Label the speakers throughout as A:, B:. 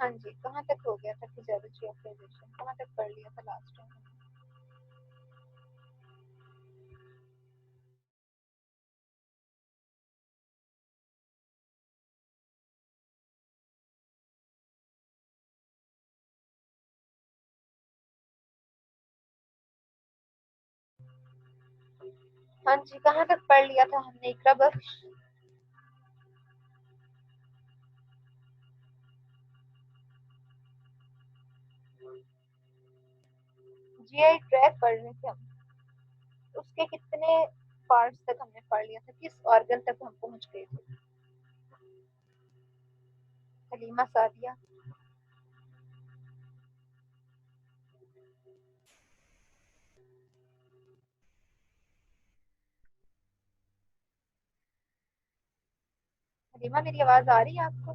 A: हाँ जी, कहाँ तक हो गया था फिजियोलॉजी ऑफ डाइजेशन, कहाँ तक पढ़ लिया था लास्ट टाइम? हाँ जी, कहाँ तक पढ़ लिया था हमने इकरा बख्श? जीआई ट्रैक पढ़ रहे थे हम। उसके कितने पार्ट्स तक हमने पढ़ लिया था, किस ऑर्गन तक हम पहुंच गए थे? हलीमा सादिया। हलीमा, मेरी आवाज आ रही है आपको?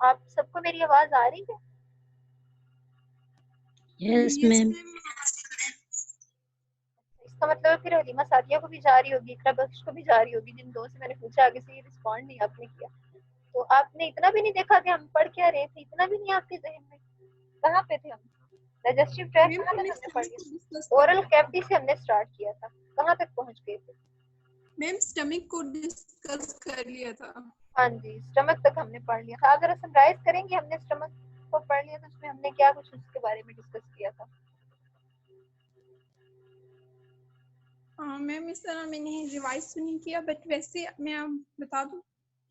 A: आप सबको मेरी आवाज आ रही है?
B: Yes ma'am.
A: इसका मतलब फिर हलीमा सादिया को भी जा रही होगी, इकरा बख्श को भी जा रही होगी। जिन दो से मैंने पूछा, आगे से ये रिस्पॉन्ड नहीं आपने किया। तो आपने इतना भी नहीं देखा कि हम पढ़ क्या रहे थे? इतना भी नहीं आपके जहन में? कहाँ पे थे हम? डाइजेस्टिव ट्रैक
C: मैम
A: कहाँ तक
C: हमने
A: हमने पढ़
C: स्टमक को डिस्कस
A: लिया?
C: कर
A: ओरल
C: लिया था।
A: कैविटी से हमने स्टार्ट किया था, कहाँ तक पहुंच गए थे?
C: मैम स्टमक को डिस्कस कर लिया था।
A: हाँ जी, स्टमक तक हमने पढ़ लिया था। अगर समराइज करेंगे, हमने स्टमक को पढ़ लिया तो उसमें हमने क्या कुछ उसके बारे में डिस्कस किया था?
C: मैम इस तरह मैंने रिवाइज तो नहीं किया, बट वैसे मैं बता दूं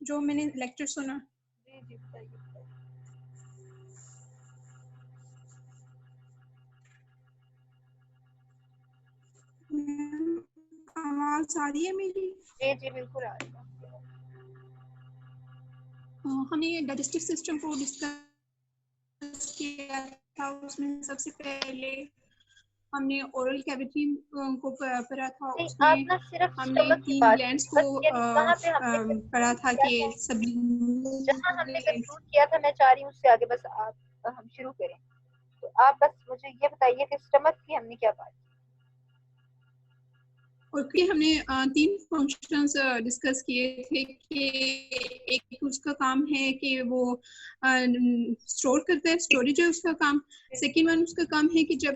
C: जो मैंने लेक्चर सुना।
A: जी जी, बताइए बताइए।
C: मैम आवाज आ रही है मेरी?
A: जी जी, बिल्कुल आ रही है।
C: हमने डाइजेस्टिव सिस्टम को डिस्कस किया था। उसमें सबसे पहले हमने ओरल कैविटी को पढ़ा था।
A: नहीं, आप
C: उसमें
A: ना सिर्फ
C: हमने
A: स्टमक की
C: 3
A: बात
C: ग्लैंड्स
A: कीजिए
C: को
A: बस, यानी कहाँ पे हमने
C: पढ़ा
A: कंक्लूड
C: था
A: किया
C: कि
A: था?
C: सभी
A: जहाँ हमने कंक्लूड किया था, मैं चाह रही हूँ उससे आगे बस आप हम शुरू करें। तो आप बस मुझे ये बताइए कि स्टमक की हमने क्या बात की?
C: और फिर हमने 3 फंक्शंस डिस्कस किए थे कि एक उसका काम है कि वो स्टोर करता है, स्टोरेज है उसका काम। सेकेंड वन उसका काम है कि जब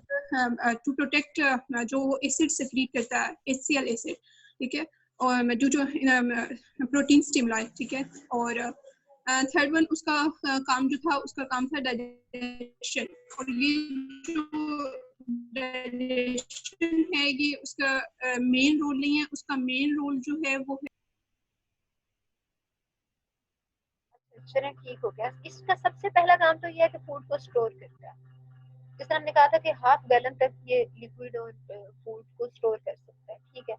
C: टू प्रोटेक्ट जो एसिड सेक्रीट करता है, HCl एसिड, ठीक है, और जो प्रोटीन स्टिमुलाई, ठीक है। और थर्ड वन उसका काम जो था, उसका काम था डाइजेशन। और ये जो डाइजेशन है, ये उसका मेन रोल नहीं है। उसका मेन रोल जो है वो है
A: चलें, ठीक हो गया। इसका सबसे पहला काम तो ये है कि फूड को स्टोर करता है। जैसे हमने कहा था कि हाफ गैलन तक ये लिक्विड और फूड को स्टोर कर सकता है, ठीक है।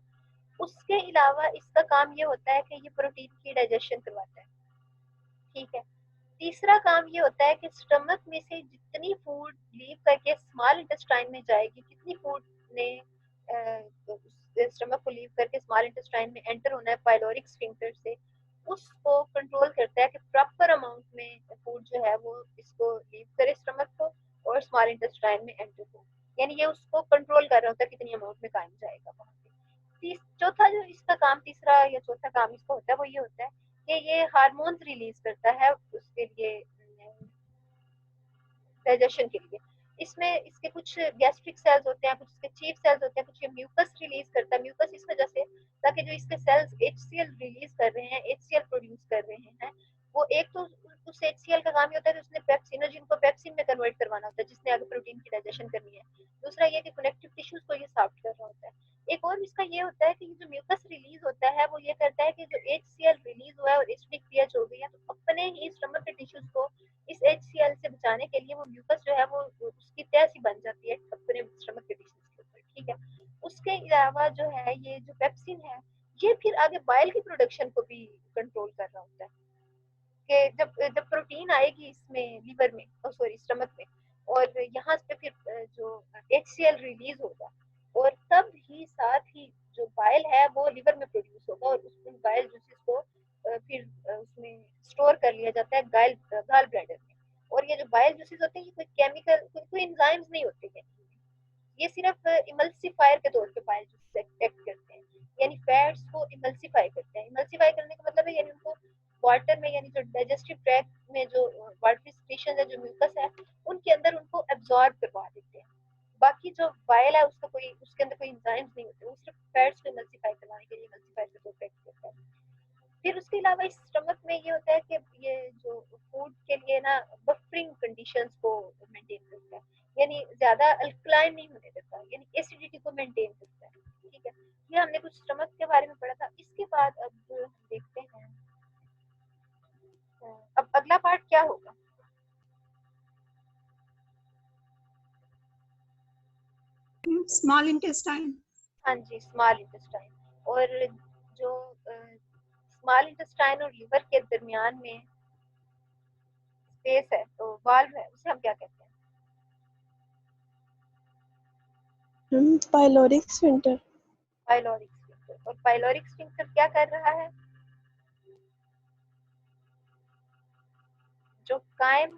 A: उसके अलावा इसका काम ये होता है कि ये प्रोटीन की डाइजेशन करवाता है, ठीक है। तीसरा काम ये होता है कि स्टमक में से जितनी फूड लीव करके स्मॉल इंटेस्टाइन में जाएगी, जितनी फूड ने स्टमक को लीव करके स्मॉल इंटेस्टाइन में एंटर होना है पाइलोरिक स्फिंक्टर से, उसको कंट्रोल करता है कि प्रॉपर अमाउंट में फूड जो है वो इसको लीव करे स्टमक को और स्मॉल इंटेस्टाइन में एंटर हो। यानी ये उसको कंट्रोल कर रहा होता है कितनी अमाउंट में कायम जाएगा वहाँ पे। चौथा जो इसका काम, तीसरा या चौथा काम इसका होता है, वो ये होता है कि ये हार्मोन्स रिलीज करता है उसके लिए, डाइजेशन के लिए। इसमें इसके कुछ गैस्ट्रिक सेल्स होते हैं, कुछ इसके चीफ सेल्स होते हैं, कुछ ये म्यूकस रिलीज करता है। म्यूकस इस वजह से ताकि जो इसके सेल्स HCl रिलीज कर रहे हैं, HCl प्रोड्यूस कर रहे हैं, वो एक तो उस HCl का काम ही होता है कि उसने पेप्सिनोजिन को पेप्सिन में कन्वर्ट करवाना होता है, जिसने आगे प्रोटीन की डाइजेशन करनी है। दूसरा ये कि कनेक्टिव टिश्यूज को ये सॉफ्ट कर रहा होता है। एक और इसका ये होता है कि जो म्यूकस रिलीज होता है वो ये करता है कि जो HCl रिलीज हुआ है और एसिडिक पीएच हो गई है, तो अपने ही स्टमक के टिश्यूज को इस HCl से बचाने के लिए वो म्यूकस जो है वो उसकी तह सी बन जाती है अपने स्टमक के टिश्यूज के ऊपर, ठीक है। उसके अलावा जो है ये जो पेप्सिन है, ये फिर आगे बाइल की प्रोडक्शन को भी कंट्रोल कर रहा होता है कि जब जब प्रोटीन आएगी इसमें लीवर में, सॉरी स्टमक में, और यहाँ पे फिर जो HCl रिलीज होगा, और तब ही साथ ही जो बाइल है वो लिवर में प्रोड्यूस होगा और उसमें बाइल जूसेस को फिर उसमें स्टोर कर लिया जाता है गाल ब्लैडर में। और ये जो बाइल जूसेस होते हैं, ये कोई केमिकल, कोई एंजाइम्स नहीं होते हैं, ये सिर्फ इमल्सिफायर के तौर पे बाइल जूसेस एक्ट करते हैं, यानी फैट्स को इमल्सिफाई करते हैं। इमल्सिफाई करने का मतलब है यानी उनको वाटर में, यानी जो डाइजेस्टिव ट्रैक्ट में जो वाटरी स्टेशन है, जो म्यूकस है, उनके अंदर उनको एब्जॉर्ब करवा देते हैं। बाकी जो बाइल है उसका कोई, उसके अंदर कोई एंजाइम्स नहीं होते, वो सिर्फ फैट्स को इमल्सिफाई करवाने के लिए इमल्सिफायर के तौर पे एक्ट करता है। फिर उसके अलावा इस स्टमक में ये होता है कि ये जो फूड के लिए ना बफरिंग कंडीशंस को मेंटेन करता है, यानी ज्यादा अल्कलाइन नहीं होने देता, यानी एसिडिटी को मेंटेन करता है। ठीक है, ये हमने कुछ स्टमक के बारे में पढ़ा था। इसके बाद अब देखते हैं अब अगला पार्ट क्या होगा।
C: Small intestine.
A: हाँ जी, स्मॉल इंटेस्टाइन। और जो स्मॉल इंटेस्टाइन और लिवर के दरमियान में स्पेस है, तो वाल्व है, उसे हम क्या कहते हैं?
B: Pyloric sphincter.
A: Pyloric sphincter. और पाइलोरिक स्फिंक्टर क्या कर रहा है? जो कायम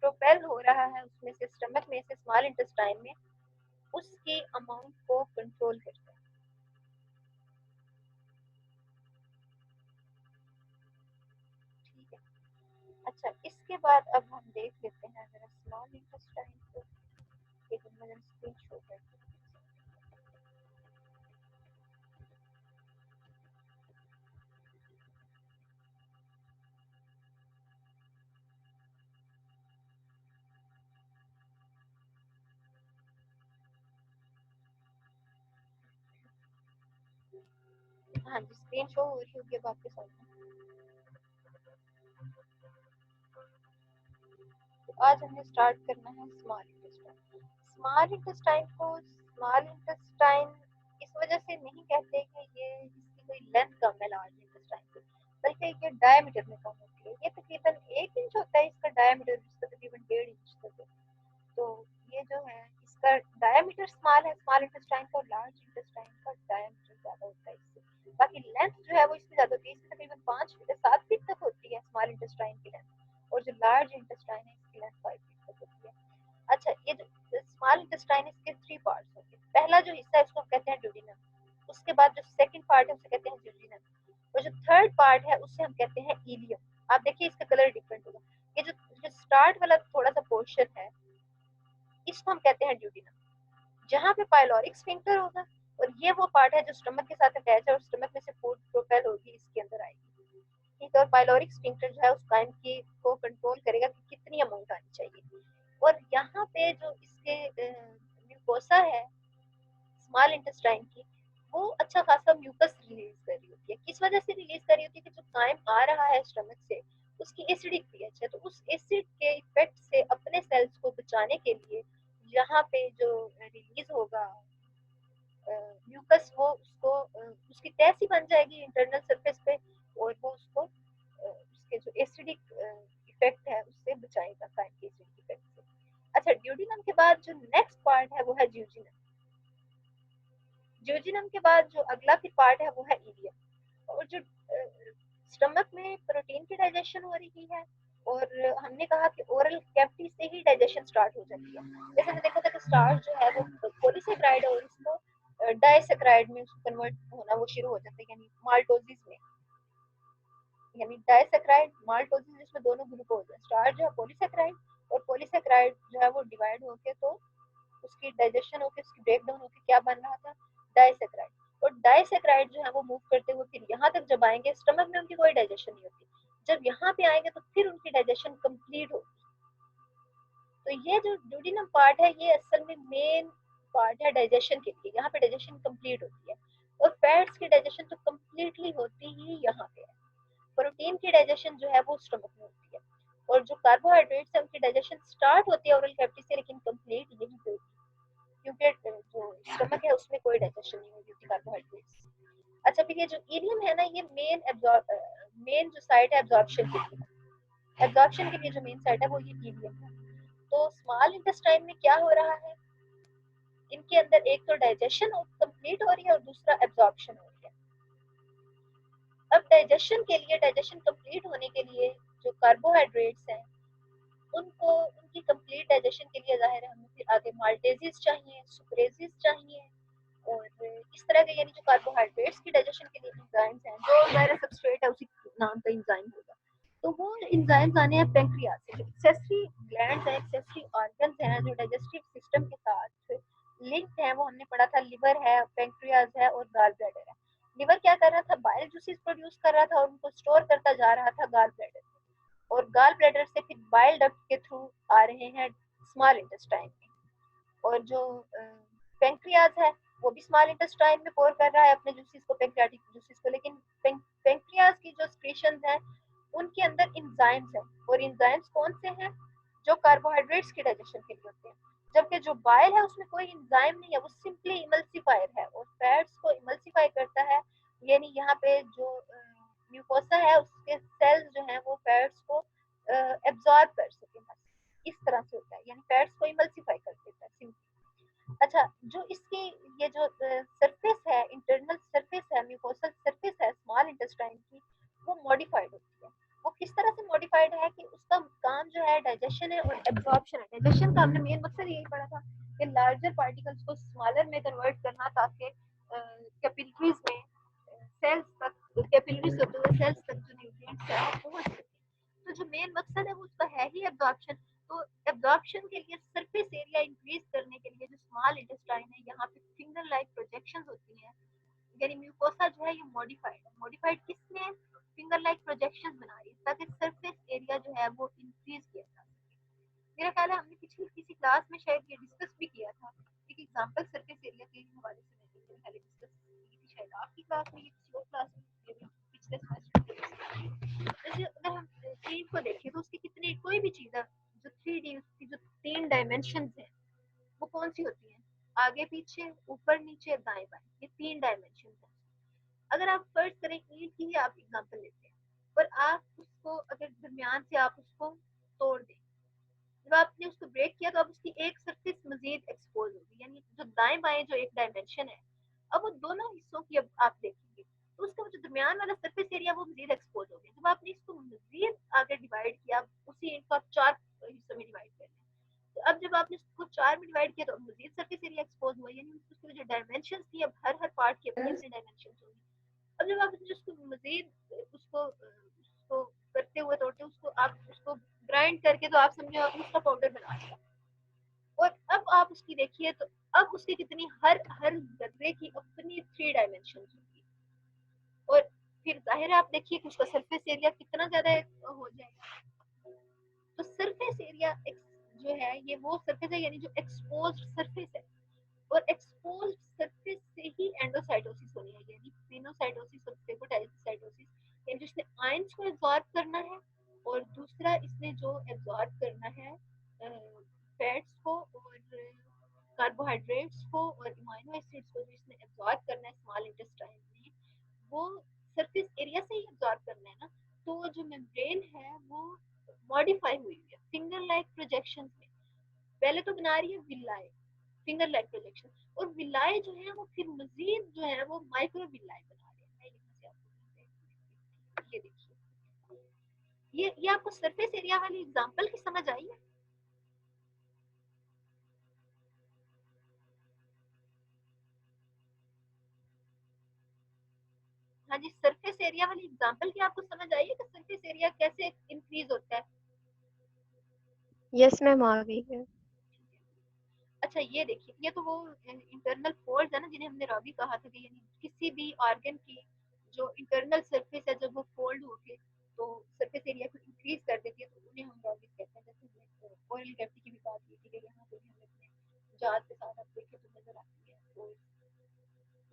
A: प्रोपेल हो रहा है उसमें से, स्टमक में से स्मॉल इंटेस्टाइन में, उसकी अमाउंट को कंट्रोल करता है। ठीक है, अच्छा इसके बाद अब हम देख लेते हैं जरा स्मॉल इंटेस्टाइन को। एक मिनट में स्क्रीन शो करती हूँ। हाँ जी, स्क्रीन शो हो रही होगी अब आपके सामने। तो आज हमने स्टार्ट करना है स्मॉल इंटेस्टाइन। स्मॉल इंटेस्टाइन को स्मॉल इंटेस्टाइन इस वजह से नहीं कहते कि ये इसकी कोई लेंथ कम है लार्ज इंटेस्टाइन से, बल्कि ये डायमीटर में कम होती है। ये तकरीबन 1 इंच होता है इसका डायमीटर, जिसका तकरीबन 1.5 इंच तक है। तो ये जो है इसका डायमीटर स्मॉल है स्मॉल इंटेस्टाइन का, और लार्ज इंटेस्टाइन का डायमीटर ज्यादा होता है इससे। बाकी लेंथ जो है वो इसकी ज्यादा होती है, इसकी तकरीबन 5 फीट 7 फीट तक होती है स्मॉल इंटेस्टाइन की लेंथ, और जो लार्ज इंटेस्टाइन है इसकी लेंथ 5 फीट तक होती है। अच्छा, ये जो स्मॉल इंटेस्टाइन, इसके 3 पार्ट्स होते हैं। पहला जो हिस्सा है उसको हम कहते हैं ड्यूडेनम, उसके बाद जो सेकंड पार्ट है उसे कहते हैं ज्यूजिनम, और जो थर्ड पार्ट है उसे हम कहते हैं इलियम। आप देखिए इसका कलर डिफरेंट होगा। ये जो स्टार्ट वाला थोड़ा सा पोर्शन है इसको हम कहते हैं ड्यूडेनम, जहाँ पे पाइलोरिक स्फिंक्टर होगा, और ये वो पार्ट है जो स्टमक के साथ अटैच है, और स्टमक में से फूड प्रोपेल होगी इसके अंदर आएगी। ठीक है, और पाइलोरिक स्फिंक्टर जो है उस काइम की को कंट्रोल करेगा कि कितनी अमाउंट आनी चाहिए। और यहाँ पे जो इसके म्यूकोसा है स्मॉल इंटेस्टाइन की, वो अच्छा खासा म्यूकस रिलीज कर रही होती है। किस वजह से रिलीज कर रही होती है? कि जो काइम आ रहा है स्टमक से उसकी एसिडिक पीएच है, तो उस एसिड के इफेक्ट से अपने सेल्स को बचाने के लिए यहाँ पे जो रिलीज होगा म्यूकस, वो उसको उसकी तह सी बन जाएगी इंटरनल सरफेस पे, और वो उसको उसके जो एसिडिक इफेक्ट है उससे बचाएगा, काइम के एसिडिक इफेक्ट से। अच्छा, ड्यूडिनम के बाद जो नेक्स्ट पार्ट है वो है ज्यूजिनम। ज्यूजिनम के बाद जो अगला फिर पार्ट है वो है इलियम। और जो स्टमक में प्रोटीन की डाइजेशन हो रही है, और हमने कहा कि ओरल कैविटी से ही डाइजेशन स्टार्ट हो जाती है। जैसे हमने देखा था कि स्टार्च जो है वो पॉलीसेकेराइड है, और इसको डाइसेकेराइड में उसको कन्वर्ट होना वो शुरू हो जाता है, यानी माल्टोसिस में, यानी डाइसेकेराइड माल्टोसिस, जिसमें दोनों ग्लूकोज है। स्टार्च जो है पॉलीसेकेराइड, और पॉलीसेकेराइड जो है वो डिवाइड होके तो उसकी डाइजेशन होके उसकी ब्रेक डाउन होके क्या बन रहा था? डाइसेकेराइड। और डाइसेकेराइड जो है वो मूव करते हुए फिर यहाँ तक जब आएंगे, स्टमक में उनकी कोई डाइजेशन नहीं होती, जब यहाँ पे आएंगे तो फिर उनकी डाइजेशन कंप्लीट होगी। तो ये जो ड्यूडिनम पार्ट है ये असल में मेन पार्ट है डाइजेशन के लिए, यहाँ पे डाइजेशन कंप्लीट होती है। और फैट्स की डाइजेशन तो कंप्लीटली होती ही यहाँ पे है। प्रोटीन की डाइजेशन जो है वो स्टमक में होती है, और जो कार्बोहाइड्रेट्स है उनकी डाइजेशन स्टार्ट होती है ओरल कैविटी से, लेकिन कंप्लीट यहीं पे होती है, क्योंकि जो स्टमक है उसमें कोई डाइजेशन नहीं होती कार्बोहाइड्रेट्स। अच्छा, फिर ये जो इलियम है ना, ये मेन जो साइट है एब्जॉर्प्शन के लिए, एब्जॉर्प्शन के लिए जो मेन साइट है वो ये इलियम है। तो स्मॉल इंटेस्टाइन में क्या हो रहा है? इनके अंदर एक तो डाइजेशन कंप्लीट हो रही है, और दूसरा एब्जॉर्प्शन हो रही है। अब डाइजेशन के लिए, डाइजेशन कंप्लीट होने के लिए जो कार्बोहाइड्रेट्स हैं उनको उनकी कंप्लीट डाइजेशन के लिए ज़ाहिर है हमें फिर आगे माल्टेजेस चाहिए, सुक्रेजेस चाहिए, और इस तरह के यानी जो कार्बोहाइड्रेट्स की डाइजेशन के लिए एंजाइम्स हैं, जो ज़ाहिर सबस्ट्रेट है उसी नाम का एंजाइम होगा, तो वो एंजाइम्स आने हैं पेंक्रियाज से। जो एक्सेसरी ग्लैंड्स हैं, एक्सेसरी ऑर्गन्स हैं जो डाइजेस्टिव सिस्टम के साथ लिंक्ड हैं, वो हमने पढ़ा था लिवर है, पेंक्रियाज है और गाल ब्लैडर है। लिवर क्या कर रहा था, बाइल जूसेस प्रोड्यूस कर रहा था और उनको स्टोर करता जा रहा था गाल ब्लैडर, और गाल ब्लैडर से फिर बाइल डक्ट के थ्रू आ रहे हैं स्मॉल इंटेस्टाइन में, और जो पेंक्रियाज है वो भी स्मॉल इंटेस्टाइन में पोर कर रहा है अपने जूसेस को, पेंक्रियाटिक जूसेस को, लेकिन पेंक्रियाज की जो स्क्रीशंस हैं उनके अंदर इंजाइम्स हैं, और इंजाइम्स कौन से हैं, जो कार्बोहाइड्रेट्स की डाइजेशन के लिए होते हैं, जबकि जो बाइल है उसमें कोई इंजाइम नहीं है, वो सिंपली इमल्सिफायर है और फैट्स को इमल्सिफाई करता है, यानी यहाँ पे जो म्यूकोसा है उसके सेल्स जो हैं वो फैट्स को एब्जॉर्ब कर सके, बस इस तरह से होता है, यानी फैट्स को इमल्सिफाई कर देता है सिंपली। अच्छा, जो इसकी ये जो सरफेस है, इंटरनल सरफेस है, म्यूकोसल सरफेस है स्मॉल इंटेस्टाइन की, वो मॉडिफाइड होती है। वो किस तरह से मॉडिफाइड है कि उसका काम जो है डाइजेशन है और एब्जॉर्प्शन है। डाइजेशन का हमने मेन मकसद यही पढ़ा था कि लार्जर पार्टिकल्स को स्मॉलर में कन्वर्ट करना, ताकि कैपिलरीज में सेल्स तक, कैपिलरीज होते हुए सेल्स तक जो न्यूट्रिएंट्स है वो पहुंच सके। तो जो मेन मकसद है वो उसका है ही एब्जॉर्प्शन। तो एब्जॉर्प्शन के लिए सरफेस एरिया इंक्रीज करने के लिए जो स्मॉल इंटेस्टाइन है, यहाँ पे फिंगर लाइक प्रोजेक्शंस होती हैं, यानी म्यूकोसा जो है ये मॉडिफाइड है। मॉडिफाइड किसने, फिंगर लाइक प्रोजेक्शंस बना रही है ताकि सरफेस एरिया जो है वो इंक्रीज किया जा सके। मेरा ख्याल है हमने पिछली किसी क्लास में शायद ये डिस्कस भी किया था, एक एग्जांपल सरफेस एरिया के हवाले से मैंने पहले डिस्कस की थी, शायद आपकी क्लास में या किसी और क्लास में, पिछले सेमेस्टर। जैसे अगर हम चीज को देखें तो उसकी कितनी, कोई भी चीज है जो 3D, उसकी जो 3 डायमेंशन है वो कौन सी होती है, आगे पीछे, ऊपर नीचे, दाएं बाएं, ये 3 डायमेंशन है। अगर आप फर्ज करें ईंट की ही आप एग्जांपल लेते हैं, और आप उसको अगर दरमियान से आप उसको तोड़ दें, जब आपने उसको ब्रेक किया तो अब उसकी एक सरफेस मजीद एक्सपोज होगी, यानी जो दाएं बाएं जो एक डायमेंशन है, अब वो दोनों हिस्सों की अब आप देखेंगे तो उसका जो दरमियान वाला सरफेस एरिया वो मजीद एक्सपोज हो गया। जब आपने इसको मजीद आगे डिवाइड किया, उसी ईंट को आप 4 हिस्सों में डिवाइड कर लें, तो अब जब आपने इसको 4 में डिवाइड किया तो मजीद सरफेस एरिया एक्सपोज हुआ, यानी उसकी जो डायमेंशन थी अब हर हर पार्ट की अपनी अपनी डायमेंशन होगी। अब जब आप उसको मजीद उसको करते हुए तोड़ते, उसको आप उसको ग्राइंड करके, तो आप समझो आपने उसका पाउडर बना लिया, और अब आप उसकी देखिए तो अब उसकी कितनी, हर हर जगह की अपनी 3 डायमेंशन होगी, और फिर जाहिर है आप देखिए कि उसका सरफेस एरिया कितना ज्यादा हो जाएगा। तो सरफेस एरिया जो है ये वो सरफेस है, यानी जो एक्सपोज्ड सरफेस है, और एक्सपोज्ड सरफेस से ही एंडोसाइटोसिस होनी है, यानी पिनोसाइटोसिस और फेगोसाइटोसिस, यानी जिसने आयंस को एब्जॉर्ब करना है, और दूसरा इसने जो एब्जॉर्ब करना है फैट्स को और कार्बोहाइड्रेट्स को और अमीनो एसिड्स को, जो इसने एब्जॉर्ब करना है स्मॉल इंटेस्टाइन में, वो सरफेस एरिया से ही एब्जॉर्ब करना है ना। तो जो मेम्ब्रेन है वो मॉडिफाई हुई है फिंगर लाइक प्रोजेक्शंस में, पहले तो बना रही है विलाय, फिंगर लाइक प्रोजेक्शन, और विलाय जो है वो फिर मजीद जो है वो माइक्रो विलाय बना रहे हैं। मैं यहाँ से आपको ये देखिए, ये आपको सरफेस एरिया वाली एग्जांपल की समझ आई है। हाँ जी, सरफेस एरिया वाली एग्जांपल की आपको समझ आई है कि सरफेस एरिया कैसे इंक्रीज होता है।
B: यस मैम, आ गई है।
A: अच्छा ये देखिए, ये तो वो इंटरनल फोल्ड्स है ना, जिन्हें हमने रॉबी कहा था कि यानी किसी भी ऑर्गन की जो इंटरनल सरफेस है जब वो फोल्ड होके तो सरफेस एरिया को इंक्रीज कर देती है, तो उन्हें हम रॉबी कहते हैं। जैसे ओरल कैविटी की भी बात की थी कि यहाँ पे भी हम अपने जात के साथ आप देखें तो नजर आती है, तो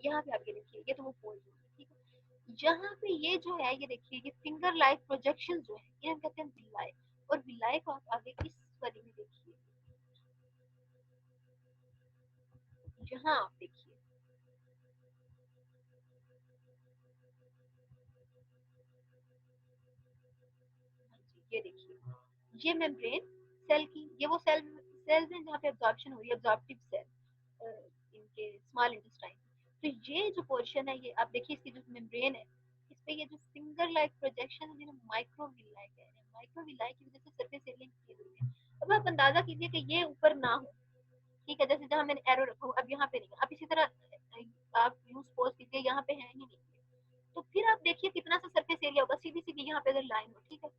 A: यहाँ पे आप ये देखिए, ये तो वो फोल्ड हो गई, ठीक है। यहाँ पे ये जो है ये देखिए, ये फिंगर लाइक प्रोजेक्शन जो है ये हम कहते हैं विलाय, और विलाय को आप आगे इस वाली में देखिए, यहाँ आप देखिए, ये देखिए, ये मेम्ब्रेन सेल की, ये वो सेल्स हैं जहाँ पे एब्जॉर्प्शन हो रही है, एब्जॉर्प्टिव सेल इनके स्मॉल इंटेस्टाइन। तो ये जो पोर्शन है ये आप देखिए, इसकी जो मेम्ब्रेन है, इस तो ये जो फिंगर लाइक प्रोजेक्शन है, माइक्रोविलाई कह रहे हैं, माइक्रोविलाई की वजह से सरफेस एरिया इंक्रीज हुई है। अब आप अंदाजा कीजिए कि ये ऊपर ना हो, ठीक है, जैसे जहाँ मैंने एरो रखा हूँ अब यहाँ पे नहीं है, अब इसी तरह आप यूं सपोज कीजिए यहाँ पे है ही नहीं, तो फिर आप देखिए कितना सा सरफेस एरिया होगा। सीधी सीधी यहाँ पे अगर लाइन हो, ठीक है,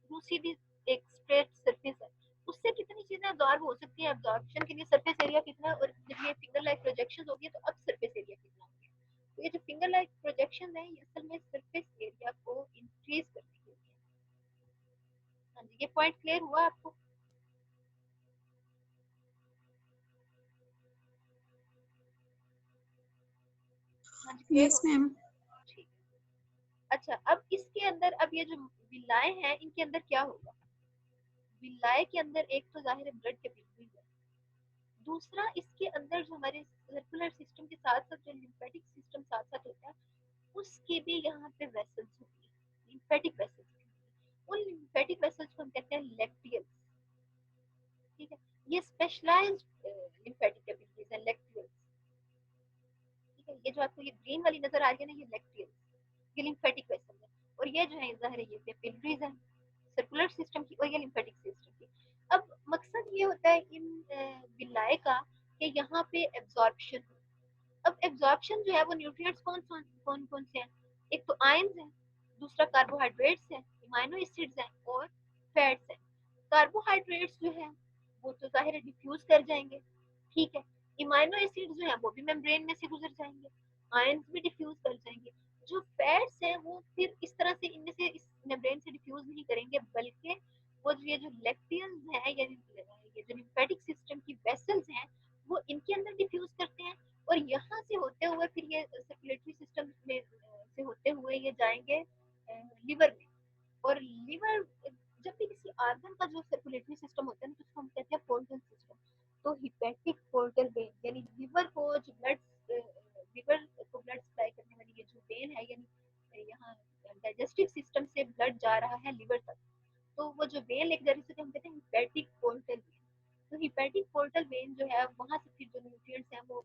A: वो सीधी एक स्ट्रेट सरफेस है, उससे कितनी चीजें अब्जॉर्ब हो सकती है। अब्जॉर्प्शन के लिए सरफेस एरिया कितना है, और जब ये फिंगर लाइक प्रोजेक्शन होगी तो अब सरफेस एरिया कितना होगा। तो ये जो फिंगर लाइक प्रोजेक्शन है, ये असल में सरफेस एरिया को इंक्रीज करने के लिए। हाँ जी, ये पॉइंट क्लियर हुआ आपको? हाँ जी, क्लियर
C: यस
A: हो?
C: मैम।
A: ठीक। अच्छा, अब इसके अंदर, अब ये जो विलाएं हैं इनके अंदर क्या होगा? विलाय के अंदर एक तो जाहिर है ब्लड कैपिलरीज है, दूसरा इसके अंदर जो हमारे सर्कुलर सिस्टम के साथ साथ जो लिम्फेटिक सिस्टम साथ साथ होता है, उसके भी यहाँ पे वेसल्स होती है, लिम्फेटिक वेसल्स। उन लिम्फेटिक वेसल्स को हम कहते हैं लेक्टियल्स, ठीक है। ये स्पेशलाइज्ड लिम्फेटिक कैपिलरीज है, लेक्टियल्स, ठीक है। ये जो आपको ये ग्रीन वाली नजर आ रही है ना, ये लेक्टियल्स, ये लिम्फेटिक वेसल है, और ये जो है जाहिर है ये कैपिलरीज है सर्कुलर सिस्टम की, और ये लिम्फेटिक सिस्टम की। अब मकसद ये होता है इन विलाय का कि यहाँ पे एब्जॉर्प्शन। अब एब्जॉर्प्शन जो है वो न्यूट्रिएंट्स कौन कौन से हैं? एक तो आयंस है, दूसरा कार्बोहाइड्रेट्स है, अमीनो एसिड्स हैं, और फैट्स हैं। कार्बोहाइड्रेट्स जो है वो तो जाहिर है डिफ्यूज कर जाएंगे, ठीक है। अमीनो एसिड्स जो है वो भी मेम्ब्रेन में से गुजर जाएंगे, आयंस भी डिफ्यूज कर जाएंगे। जो फैट्स हैं वो फिर इस तरह से इनमें से इस मेम्ब्रेन से डिफ्यूज नहीं करेंगे, बल्कि वो जो ये जो लेक्टियल्स हैं या ये जो लिम्फेटिक सिस्टम की वेसल्स हैं वो इनके अंदर डिफ्यूज करते हैं, और यहाँ से होते हुए फिर ये सर्कुलेटरी सिस्टम में से होते हुए ये जाएंगे लिवर में। और लिवर, जब भी किसी आर्गन का जो सर्कुलेटरी सिस्टम होता है ना, जिसको हम कहते हैं पोर्टल सिस्टम, तो हिपैटिक पोर्टल वेन यानी लिवर को जो ब्लड, लिवर को ब्लड सप्लाई करने वाली ये जो वेन है, यानी यहाँ डाइजेस्टिव सिस्टम से ब्लड जा रहा है लिवर तक, तो वो जो वेन लेके जा रही है हम कहते हैं हिपैटिक पोर्टल वेन। तो हिपैटिक पोर्टल वेन जो है वहां से फिर जो न्यूट्रिएंट्स हैं वो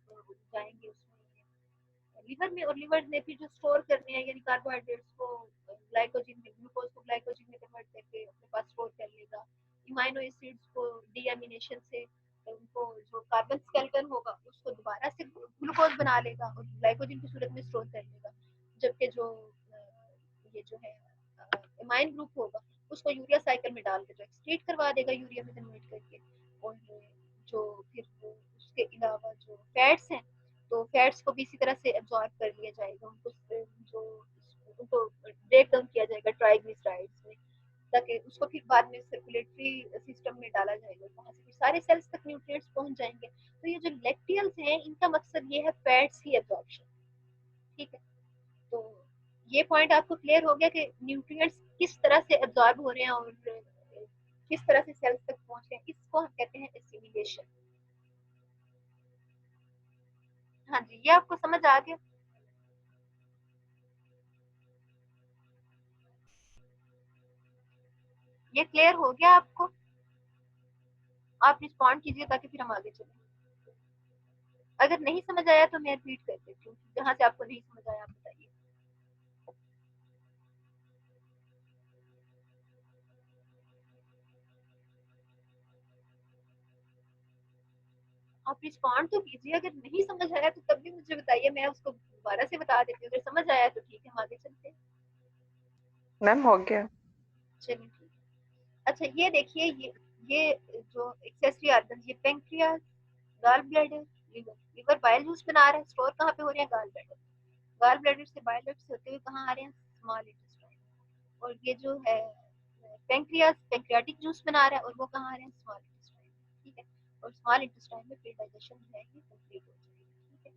A: जाएंगे उसमें लिवर में, और लिवर ने फिर जो स्टोर करने हैं यानी कार्बोहाइड्रेट्स को ग्लाइकोजन में, ग्लूकोज को ग्लाइकोजन में कन्वर्ट करके अपने पास स्टोर कर लेगा। इमाइनो एसिड्स को डीएमिनेशन से उनको जो कार्बन स्केलेटन होगा उसको दोबारा से ग्लूकोज बना लेगा और ग्लाइकोजन की सूरत में स्टोर कर लेगा। जबकि जो ये जो है एमाइन ग्रुप होगा उसको यूरिया साइकिल में डाल के जो एक्सक्रीट करवा देगा यूरिया में कन्वर्ट करके। और जो फिर उसके अलावा जो फैट्स हैं, तो फैट्स को भी इसी तरह से एब्जॉर्ब कर लिया जाएगा, उनको जो उनको ब्रेक डाउन किया जाएगा ट्राइग्लिसराइड्स में, ताकि उसको फिर बाद में सर्कुलेटरी सिस्टम में डाला जाएगा, वहां से फिर सारे सेल्स तक न्यूट्रिएंट्स पहुंच जाएंगे। तो ये जो लेक्टियल्स हैं इनका मकसद ये है फैट्स की एब्जॉर्प्शन, ठीक है। तो ये पॉइंट आपको क्लियर हो गया कि न्यूट्रिएंट्स किस तरह से एब्जॉर्ब हो रहे हैं और किस तरह से सेल्स तक पहुंच रहे हैं, इसको हम कहते हैं एसिमिलेशन। हाँ जी, ये आपको समझ आ गया? ये क्लियर हो गया आपको? आप रिस्पॉन्ड कीजिए ताकि फिर हम आगे चलें। अगर नहीं समझ आया तो मैं रिपीट कर देती हूँ, जहाँ से आपको नहीं समझ आया आप बताइए। आप रिस्पॉन्ड तो कीजिए, अगर नहीं समझ आया तो तब भी मुझे बताइए, मैं उसको दोबारा से बता देती हूँ। अगर समझ आया तो ठीक है, हम आगे चलते हैं।
B: मैम हो गया।
A: चलिए ठीक है। अच्छा ये देखिए, ये जो एक्सेसरी ऑर्गन, ये pancreas, gall bladder, liver. Liver bile juice बना रहा है, स्टोर कहाँ पे हो रहे हैं? Gall bladder. गॉल ब्लैडर से बाइल डक्ट से होते हुए कहाँ आ रहे हैं? Small intestine. और ये जो है पेंक्रियाज पेंक्रियाटिक जूस बना रहा है, और वो कहाँ आ रहे हैं? स्मॉल इंटेस्टाइन, ठीक है। और स्मॉल इंटेस्टाइन में फिर डाइजेशन जो है ये कंप्लीट हो जाएगी, ठीक है।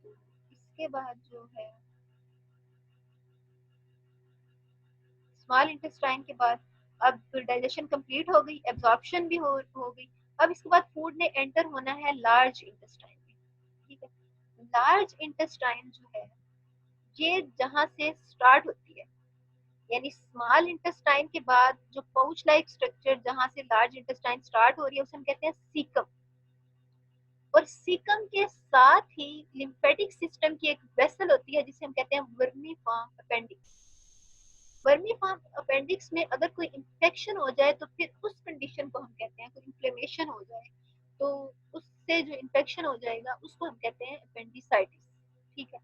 A: तो इसके बाद जो है स्मॉल इंटेस्टाइन के बाद अब डाइजेशन कंप्लीट हो गई, एब्जॉर्प्शन भी हो गई। अब इसके बाद फूड ने एंटर होना है लार्ज इंटेस्टाइन में, ठीक है। लार्ज इंटेस्टाइन जो है ये जहाँ से स्टार्ट होती है, यानी स्मॉल इंटेस्टाइन के बाद जो पाउच लाइक स्ट्रक्चर जहाँ से लार्ज इंटेस्टाइन स्टार्ट हो रही है उसे हम कहते हैं सीकम। और सीकम के साथ ही लिम्फेटिक सिस्टम की एक वेसल होती है जिसे हम कहते हैं वर्मीफॉर्म अपेंडिक्स। वर्मीफॉर्म अपेंडिक्स में अगर कोई इंफेक्शन हो जाए तो फिर उस कंडीशन को हम कहते हैं, कोई इन्फ्लेमेशन हो जाए तो उससे जो इन्फेक्शन हो जाएगा उसको हम कहते हैं अपेंडिसाइटिस। ठीक है,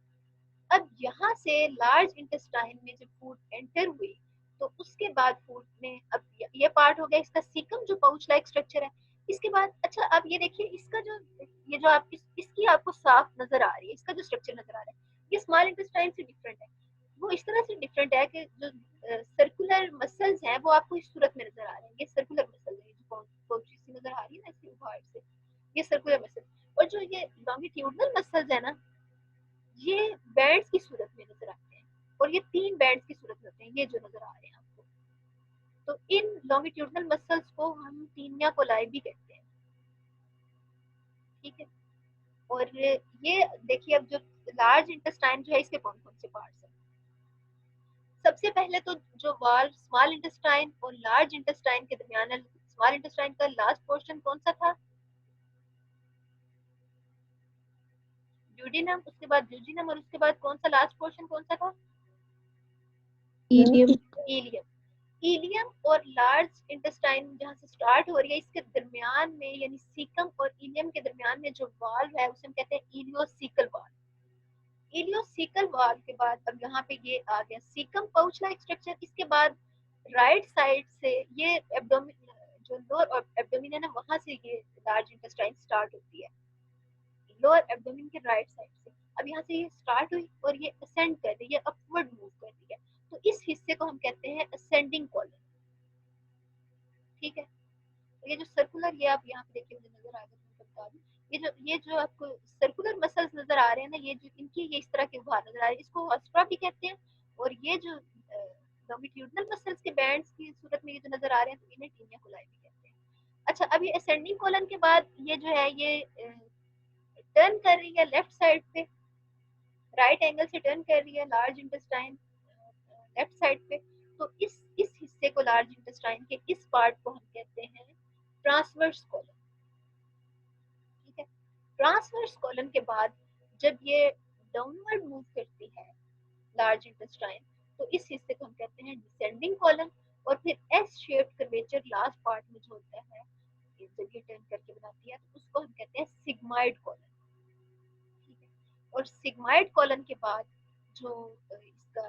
A: अब यहाँ से लार्ज इंटेस्टाइन में जब फूड एंटर हुई तो उसके बाद फूड में, अब ये पार्ट हो गया इसका सीकम जो पाउच लाइक स्ट्रक्चर है। इसके बाद अच्छा अब ये देखिए इसका जो, ये जो आप इसकी आपको साफ नजर आ रही है, इसका जो स्ट्रक्चर नजर आ रहा है ये स्मॉल इंटेस्टाइन से डिफरेंट है। वो इस तरह से डिफरेंट है कि जो सर्कुलर मसल्स हैं वो आपको इस सूरत में नजर आ रहे हैं। ये सर्कुलर मसल्स है, जो पाउच सी नजर आ रही है ना इसकी उभार से, ये सर्कुलर मसल। और जो ये लॉन्गिट्यूडनल मसल्स है ना, ये बैंड्स की सूरत में नजर आते हैं और ये 3 बैंड्स की सूरत में होते हैं, ये जो नजर आ रहे हैं आपको। तो इन लॉन्गिट्यूडनल मसल्स को हम टीनिया कोलाई भी कहते हैं। ठीक है, और ये देखिए अब जो लार्ज इंटेस्टाइन जो है इसके कौन कौन से पार्ट्स हैं। सबसे पहले तो जो वाल स्मॉल इंटेस्टाइन और लार्ज इंटेस्टाइन के दरमियान, स्मॉल इंटेस्टाइन का लास्ट पोर्शन कौन सा था? ड्यूडिनम, उसके बाद ड्यूडिनम, और उसके बाद कौन सा लास्ट पोर्शन कौन सा था?
C: इलियम।
A: इलियम। इलियम और लार्ज इंटेस्टाइन जहाँ से स्टार्ट हो रही है इसके दरमियान में, यानी सीकम और इलियम के दरमियान में जो वाल्व है उसे हम कहते हैं इलियोसिकल वाल्व। इलियोसिकल वाल्व के बाद अब यहाँ पे ये आ गया सीकम पाउच लाइक स्ट्रक्चर। इसके बाद राइट साइड से ये एब्डोमिन, जो लोअर एब्डोमिन है ना, वहां से ये लार्ज इंटेस्टाइन स्टार्ट होती है, लोअर एब्डोमिन के राइट साइड से। अब यहाँ से ये स्टार्ट हुई और ये असेंड कर रही है, अपवर्ड मूव कर रही है, तो इस हिस्से को हम कहते हैं असेंडिंग कॉलम। ठीक है, तो ये जो सर्कुलर, ये आप यहाँ पे देखिए मुझे नजर आ गया, तो बता दूं, ये जो आपको सर्कुलर मसल्स नजर आ रहे हैं ना, ये जो इनकी ये इस तरह के उभार नजर आ रहे हैं, इसको ऑस्ट्रा भी कहते हैं। और ये जो लॉन्गिट्यूडनल मसल्स के बैंड्स की सूरत में ये जो नजर आ रहे हैं तो इन्हें टीनिया कोलाई भी कहते हैं। अच्छा, अब ये असेंडिंग कॉलन के बाद ये जो है ये टर्न कर रही है लेफ्ट साइड पे, राइट एंगल से टर्न कर रही है लार्ज इंटेस्टाइन लेफ्ट साइड पे। तो इस हिस्से को, लार्ज इंटेस्टाइन के इस पार्ट को हम कहते हैं ट्रांसवर्स कॉलन। ठीक है, ट्रांसवर्स कॉलन के बाद जब ये डाउनवर्ड मूव करती है लार्ज इंटेस्टाइन तो इस हिस्से को हम कहते हैं डिसेंडिंग कॉलन। और फिर S shaped curvature last part में जो होता है, जब ये टर्न करके बनाती है तो उसको हम कहते हैं सिग्माइड कॉलन। ठीक है, और सिग्माइड कॉलन के बाद जो इसका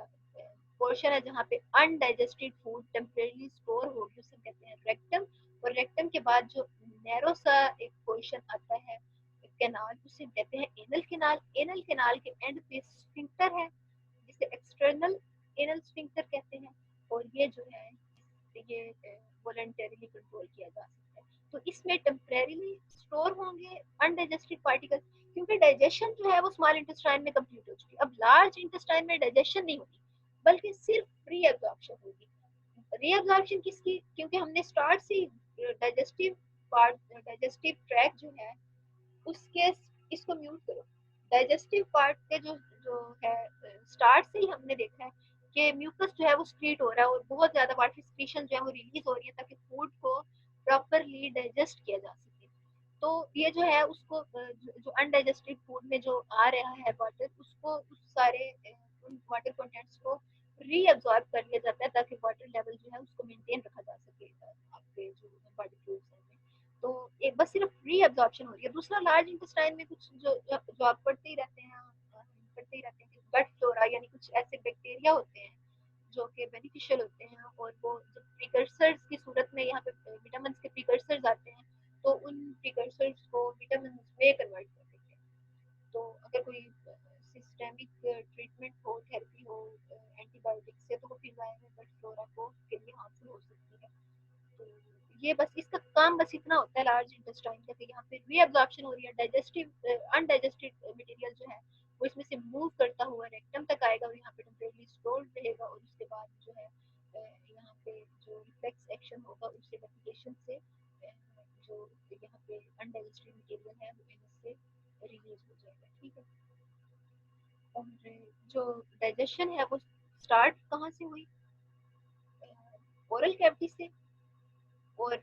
A: पोर्शन है जहाँ पे अनडाइजेस्टेड फूड टेम्परेरी स्टोर होगी उसे कहते हैं रेक्टम। और रेक्टम के बाद जो नैरो सा एक पोर्शन आता है कैनाल, उसे कहते हैं एनल कैनाल। एनल कैनाल के एंड पे स्फिंक्टर है जिसे एक्सटर्नल एनल स्फिंक्टर कहते हैं। और ये जो है ये वॉलंटरीली कंट्रोल किया जा सकता है। तो इसमें टेम्परेरीली स्टोर होंगे अनडाइजेस्टेड पार्टिकल्स, क्योंकि डाइजेशन जो है वो स्मॉल इंटेस्टाइन में कंप्लीट हो चुकी है। अब लार्ज इंटेस्टाइन में डाइजेशन नहीं होगी बल्कि सिर्फ रीअब्जॉर्प्शन होगी। रीअब्जॉर्प्शन किसकी? क्योंकि हमने स्टार्ट से डाइजेस्टिव पार्ट, डाइजेस्टिव ट्रैक जो है उसके, इसको म्यूट करो, डाइजेस्टिव पार्ट के जो जो है स्टार्ट से ही हमने देखा है कि म्यूकस जो है वो स्क्रीट हो रहा है और बहुत ज्यादा वाटर सिक्रीशन जो है वो रिलीज हो रही है ताकि फूड को प्रॉपरली डाइजेस्ट किया जा सके। तो ये जो है उसको जो अनडाइजेस्टेड फूड में जो आ रहा है वाटर, उसको उस सारे उन वाटर कंटेंट्स को रीअब्सॉर्ब कर लिया जाता है ताकि वाटर लेवल जो है उसको मेंटेन रखा जा सके आपके जो बॉडी फ्लूइड्स हैं। तो एक बस सिर्फ रीअब्सॉर्प्शन हो रही है। दूसरा, लार्ज इंटेस्टाइन में कुछ जो आप पढ़ते ही रहते हैं, कि गट फ्लोरा यानी कुछ ऐसे बैक्टीरिया होते हैं जो कि बेनिफिशियल होते हैं और वो जब प्रिकर्सर्स की सूरत में यहाँ पे विटामिन के प्रिकर्सर्स आते हैं तो उन प्रिकर्सर्स को विटामिन में कन्वर्ट कर देते हैं। तो अगर कोई सिस्टेमिक ट्रीटमेंट हो, थेरेपी हो एंटीबायोटिक से, तो वो फिर गट फ्लोरा को के लिए हार्मफुल हो सकती है। तो ये बस इसका काम बस इतना होता है लार्ज इंटेस्टाइन का, यहाँ पे रीअब्जॉर्प्शन हो रही है, डाइजेस्टिव अनडाइजेस्टेड मटेरियल जो है वो इसमें से मूव करता हुआ रेक्टम तक आएगा और यहाँ पे टेम्परेरी स्टोर्ड रहेगा। और उसके बाद जो है यहाँ पे जो रिफ्लेक्स एक्शन होगा उससे डेफिकेशन से जो यहाँ पे अनडाइजेस्टेड मटेरियल है वो इनसे रिलीज हो जाएगा। ठीक है, और जो डाइजेशन है वो स्टार्ट कहाँ से हुई? ओरल कैविटी से। और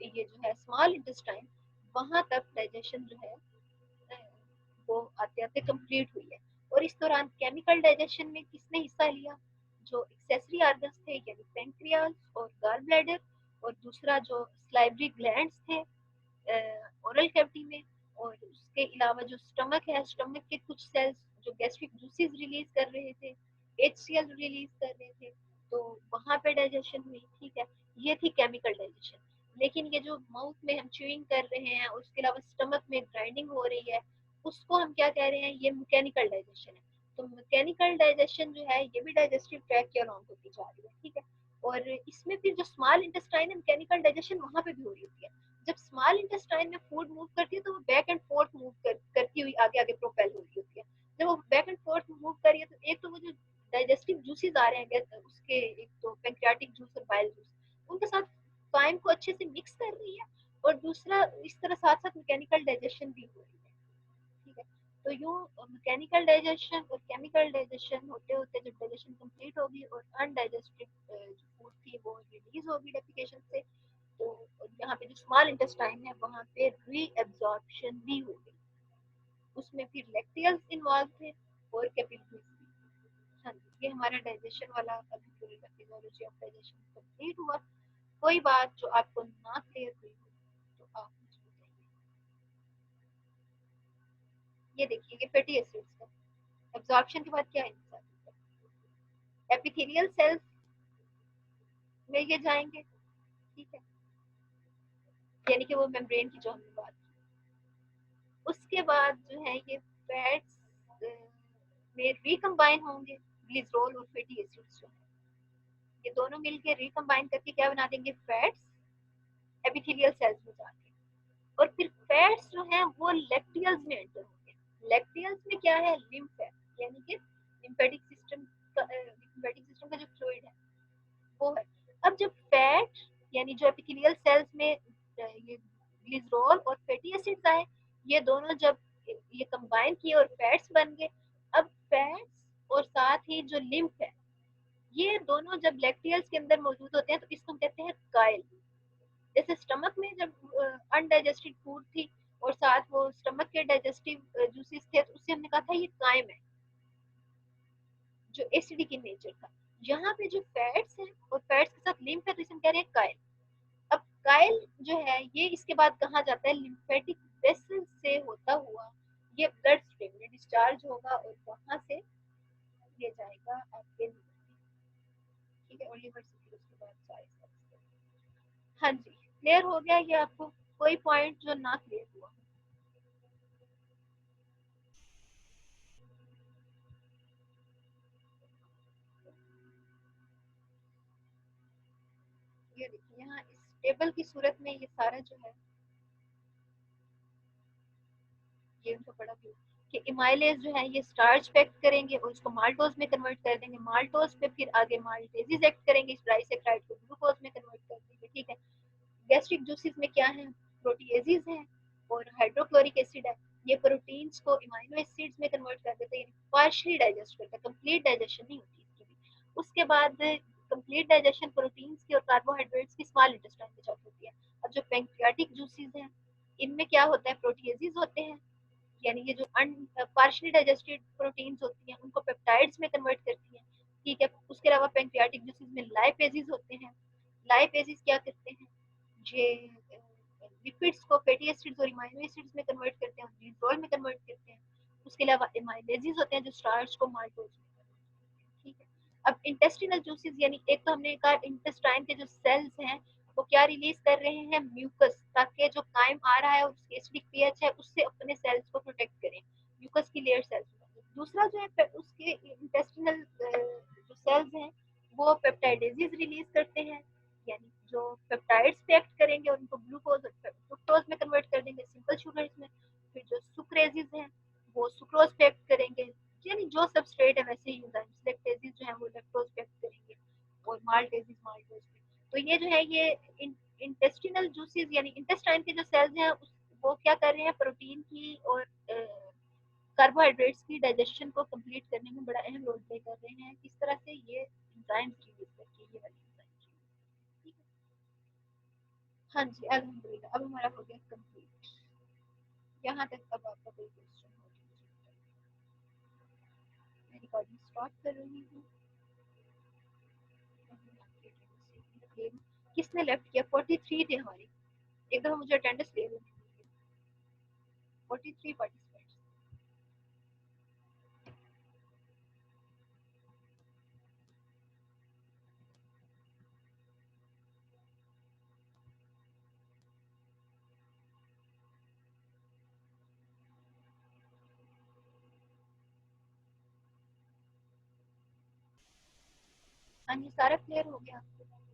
A: ये जो है स्मॉल इंटेस्टाइन वहां तक डाइजेशन जो है वो आते आते कंप्लीट हुई है। और इस दौरान केमिकल डाइजेशन में किसने हिस्सा लिया? जो एक्सेसरी ऑर्गन्स थे यानी पेंक्रियाज और गॉल ब्लैडर, और दूसरा जो स्लाइवरी ग्लैंड्स थे ओरल कैविटी में, और उसके अलावा जो स्टमक है, स्टमक के कुछ सेल्स जो गैस्ट्रिक जूसेस रिलीज कर रहे थे, HCl रिलीज कर रहे थे, तो वहां पे डाइजेशन हुई। ठीक है, ये थी केमिकल डाइजेशन। लेकिन ये जो माउथ में हम च्यूइंग कर रहे हैं, उसके अलावा स्टमक में ग्राइंडिंग हो रही है, उसको हम क्या कह रहे हैं? ये मैकेनिकल डाइजेशन है। तो मैकेनिकल डाइजेशन जो है ये भी डाइजेस्टिव ट्रैक के अलाउंग होती जा रही है। ठीक है, और इसमें फिर जो स्मॉल इंटेस्टाइन है, मैकेनिकल डाइजेशन वहां पे भी हो रही होती है। जब स्मॉल इंटेस्टाइन में फूड मूव करती है तो वो बैक एंड फोर्थ मूव करती हुई आगे आगे प्रोपेल हो रही होती है। जब वो बैक एंड फोर्थ मूव कर रही है तो एक तो वो जो डाइजेस्टिव जूसेस आ रहे हैं उसके, एक तो पेंक्रियाटिक जूस और बाइल जूस, उनके साथ काइम को अच्छे से मिक्स कर रही है, और दूसरा इस तरह साथ साथ मैकेनिकल डाइजेशन भी हो रही है। ठीक है, तो यूँ मैकेनिकल डाइजेशन और केमिकल डाइजेशन होते होते जब डाइजेशन कंप्लीट होगी और अनडाइजेस्टेड जो फूड थी वो रिलीज होगी डेफिकेशन से, तो यहाँ पे जो स्मॉल इंटेस्टाइन है वहाँ पे रीएब्जॉर्प्शन भी हो गई। उसमें फिर लैक्टियल्स इन्वॉल्व थे और कैपिलरीज भी। हाँ जी, ये हमारा डाइजेशन वाला अभी पूरी फिजियोलॉजी ऑफ डाइजेशन कंप्लीट हुआ। कोई बात जो आपको ना क्लियर हुई हो तो आप मुझे बताइए। ये देखिए, ये फैटी एसिड्स का एब्जॉर्प्शन के बाद क्या इंतजार होता है? एपिथेलियल सेल्स में ये जाएंगे। ठीक है, यानी कि वो मेम्ब्रेन की जो हमने बात की। उसके बाद जो है ये फैट्स में रिकम्बाइन होंगे, ग्लिसरॉल और फैटी एसिड्स जो है ये दोनों मिलकर रिकम्बाइन करके क्या बना देंगे? फैट्स एपिथेलियल सेल्स में जाके, और फिर फैट्स जो है वो लैक्टियल्स में एंटर होंगे। लैक्टियल्स में क्या है? लिम्फ है, यानी कि लिम्फेटिक सिस्टम का जो फ्लूइड है वो है। अब जब फैट यानी जो एपिथेलियल सेल्स में ये ग्लिसरॉल और फैटी एसिड्स आए, ये दोनों जब ये कंबाइन किए और फैट्स बन गए, अब फैट्स और साथ ही जो लिम्फ है ये दोनों जब लैक्टियल्स के अंदर मौजूद होते हैं तो इसको हम कहते हैं काइल। जैसे स्टमक में जब अनडाइजेस्टेड फूड थी और साथ वो स्टमक के डाइजेस्टिव जूसेस थे, तो उससे हमने कहा था ये काइम है जो एसिडिक इन नेचर था। यहाँ पे जो फैट्स है और फैट्स के साथ लिम्फ है तो इसे हम कह रहे हैं काइल। अब काइल जो है ये इसके बाद कहाँ जाता है? लिम्फेटिक वेसल से होता हुआ ये ब्लड स्ट्रीम में डिस्चार्ज होगा और वहां से ये जाएगा आपके लिवर में। ठीक है, और लिवर से फिर उसके बाद सारे। हाँ जी, क्लियर हो गया ये आपको? कोई पॉइंट जो ना क्लियर हुआ? ये देखिए यहाँ इस टेबल की सूरत में ये सारा जो है ये उनको पढ़ा भी कि इमाइलेज जो है ये स्टार्च पे एक्ट करेंगे और उसको माल्टोज में कन्वर्ट कर देंगे। माल्टोज पे फिर आगे माल्टेजेस एक्ट करेंगे, इस ट्राइसेक्राइड को ग्लूकोज में कन्वर्ट कर देंगे। ठीक है, गैस्ट्रिक जूसेस में क्या है? प्रोटीएजेस हैं और हाइड्रोक्लोरिक एसिड है। ये प्रोटीन्स को अमीनो एसिड्स में कन्वर्ट कर देते हैं, पार्शियली डाइजेस्ट करते हैं, कंप्लीट डाइजेशन नहीं होती इसकी भी। उसके बाद कंप्लीट डाइजेशन प्रोटीन्स की और कार्बोहाइड्रेट्स की स्मॉल इंटेस्टाइन में जाती होती है। अब जो पैंक्रियाटिक जूसेस हैं इनमें क्या होता है? प्रोटीएजेस होते हैं, यानी ये जो पार्शियली डाइजेस्टेड प्रोटीन्स होती हैं उनको पेप्टाइड्स में कन्वर्ट करती हैं। ठीक है, उसके अलावा पैंक्रियाटिक जूसेस में लाइपेजेस होते हैं। लाइपेजेस क्या करते हैं? ये लिपिड्स को फैटी एसिड्स और अमीनो एसिड्स में कन्वर्ट करते हैं, ग्लिसरॉल में कन्वर्ट करते हैं। उसके अलावा एमाइलेजेस होते हैं जो स्टार्च को माल्टोज में कन्वर्ट करते हैं। ठीक है, अब इंटेस्टिनल जूसेस यानी एक तो हमने कहा इंटेस्टाइन के जो सेल्स हैं वो क्या रिलीज कर रहे हैं? म्यूकस, ताकि जो काइम आ रहा है उसकी एसिडिक पीएच है उससे अपने सेल्स को प्रोटेक्ट करें, म्यूकस की लेयर सेल्स। दूसरा जो है उसके इंटेस्टिनल जो सेल्स हैं वो पेप्टाइडेजेस रिलीज करते हैं, यानी जो पेप्टाइड्स पे एक्ट करेंगे उनको ग्लूकोज और फ्रुक्टोज में कन्वर्ट कर देंगे, सिंपल शुगर्स में। फिर जो सुक्रेजेस हैं वो सुक्रोज पे एक्ट करेंगे, यानी जो सबस्ट्रेट है वैसे ही एंजाइम्स। लैक्टेजेस जो है वो लैक्टोज पे एक्ट करेंगे और माल्टेजेस माल्टोज पे। तो ये जो है ये इंटेस्टिनल जूसेस यानी इंटेस्टाइन के जो सेल्स हैं वो क्या कर रहे हैं? प्रोटीन की और कार्बोहाइड्रेट्स की डाइजेशन को कंप्लीट करने में बड़ा अहम रोल प्ले कर रहे हैं। इस तरह से ये एंजाइम्स रिलीज करके ये वाली एंजाइम्स। ठीक है, हाँ जी, अल्हम्दुलिल्लाह अब हमारा हो गया कंप्लीट। यहाँ तक अब आपका कोई क्वेश्चन हो तो मैं रिकॉर्डिंग स्टॉप कर रही हूँ। किसने लेफ्ट किया? 43 थे हमारी। एक दफा मुझे अटेंडेंस ले लेनी चाहिए। 43 पार्टिसिपेंट्स। हाँ, ये सारा क्लियर हो गया आपको?